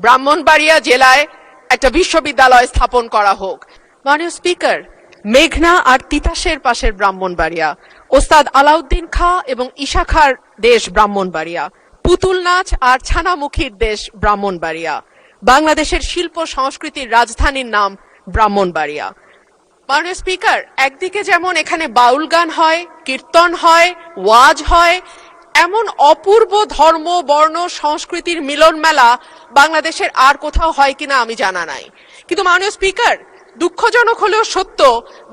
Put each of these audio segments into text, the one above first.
ব্রাহ্মণবাড়িয়া জেলায় একটা বিশ্ববিদ্যালয় স্থাপন করা হোক। মাননীয় স্পিকার, মেঘনা আর তিতাসের পাশের ব্রাহ্মণবাড়িয়া, ওস্তাদ আলাউদ্দিন খাঁ এবং ঈশা খাঁর দেশ ব্রাহ্মণবাড়িয়া, পুতুল নাচ আর ছানামুখীর দেশ ব্রাহ্মণবাড়িয়া, বাংলাদেশের শিল্প সংস্কৃতির রাজধানীর নাম ব্রাহ্মণবাড়িয়া। মাননীয় স্পিকার, একদিকে যেমন এখানে বাউল গান হয়, কীর্তন হয়, ওয়াজ হয়, এমন অপূর্ব ধর্ম বর্ণ সংস্কৃতির মিলন মেলা বাংলাদেশের আর কোথাও হয় কিনা আমি জানা নাই। কিন্তু মাননীয় স্পিকার, দুঃখজনক হলেও সত্য,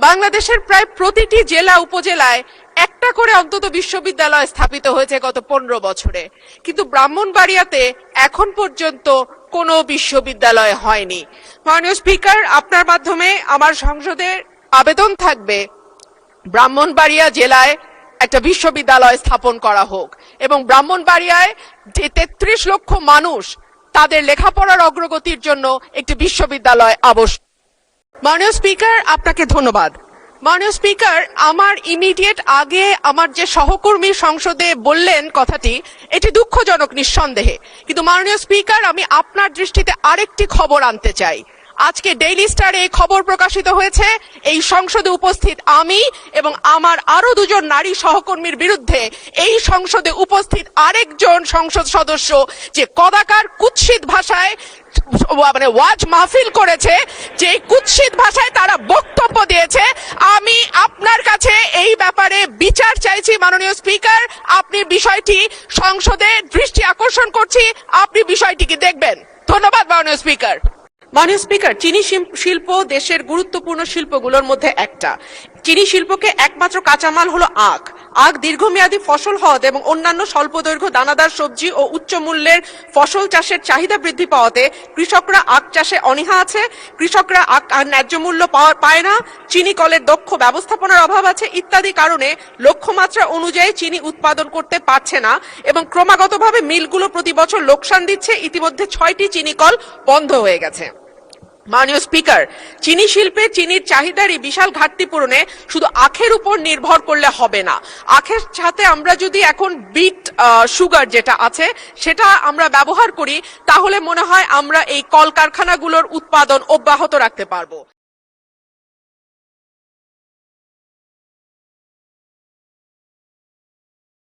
বাংলাদেশের প্রায় প্রতিটি জেলা উপজেলায় একটা করে অন্তত বিশ্ববিদ্যালয় স্থাপিত হয়েছে গত 15 বছরে, কিন্তু ব্রাহ্মণবাড়িয়াতে এখন পর্যন্ত কোনো বিশ্ববিদ্যালয় হয়নি। মাননীয় স্পিকার, আপনার মাধ্যমে আমার সংসদে আবেদন থাকবে ব্রাহ্মণবাড়িয়া জেলায় একটা বিশ্ববিদ্যালয় স্থাপন করা হোক এবং ব্রাহ্মণবাড়িয়ায় যে 33 লক্ষ মানুষ, তাদের লেখাপড়ার অগ্রগতির জন্য একটি বিশ্ববিদ্যালয় আবশ্যক। মাননীয় স্পিকার, আপনাকে ধন্যবাদ। মাননীয় স্পিকার, আমার ইমিডিয়েট আগে আমার যে সহকর্মী সংসদে বললেন কথাটি, এটি দুঃখজনক নিঃসন্দেহে, কিন্তু মাননীয় স্পিকার, আমি আপনার দৃষ্টিতে আরেকটি খবর আনতে চাই। আজকে ডেইলি স্টারে এই খবর প্রকাশিত হয়েছে, এই সংসদে উপস্থিত আমি এবং আমার আরো দুজন নারী সহকর্মীর বিরুদ্ধে এই সংসদে উপস্থিত আরেকজন সংসদ সদস্য যে কদাকার কুৎসিত ভাষায় ওয়াজ মাহফিল করেছে, যে কুৎসিত ভাষায় তারা বক্তব্য দিয়েছে, আমি আপনার কাছে এই ব্যাপারে বিচার চাইছি। মাননীয় স্পিকার, আপনি বিষয়টি সংসদে দৃষ্টি আকর্ষণ করছি, আপনি বিষয়টিকে দেখবেন। ধন্যবাদ মাননীয় স্পিকার। মাননীয় স্পিকার, চিনি শিল্প দেশের গুরুত্বপূর্ণ শিল্পগুলোর মধ্যে একটা। চিনি শিল্পকে একমাত্র কাঁচামাল হলো আখ। আখ দীর্ঘমেয়াদী ফসল হওয়াতে এবং অন্যান্য স্বল্প দৈর্ঘ্য দানাদার সবজি ও উচ্চ মূল্যের ফসল চাষের চাহিদা বৃদ্ধি পাওয়াতে কৃষকরা আখ চাষে অনীহা আছে। কৃষকরা আখ ন্যায্য মূল্য পায় না, চিনি কলের দক্ষ ব্যবস্থাপনার অভাব আছে ইত্যাদি কারণে লক্ষ্যমাত্রা অনুযায়ী চিনি উৎপাদন করতে পারছে না এবং ক্রমাগতভাবে মিলগুলো প্রতি বছর লোকসান দিচ্ছে। ইতিমধ্যে 6টি চিনি কল বন্ধ হয়ে গেছে। মাননীয় স্পিকার, চিনি শিল্পে চিনির চাহিদারই বিশাল ঘাটতি পূরণে শুধু আখের উপর নির্ভর করলে হবে না। আখের সাথে আমরা যদি এখন বিট সুগার যেটা আছে সেটা আমরা ব্যবহার করি, তাহলে মনে হয় আমরা এই কলকারখানাগুলোর উৎপাদন অব্যাহত রাখতে পারবো।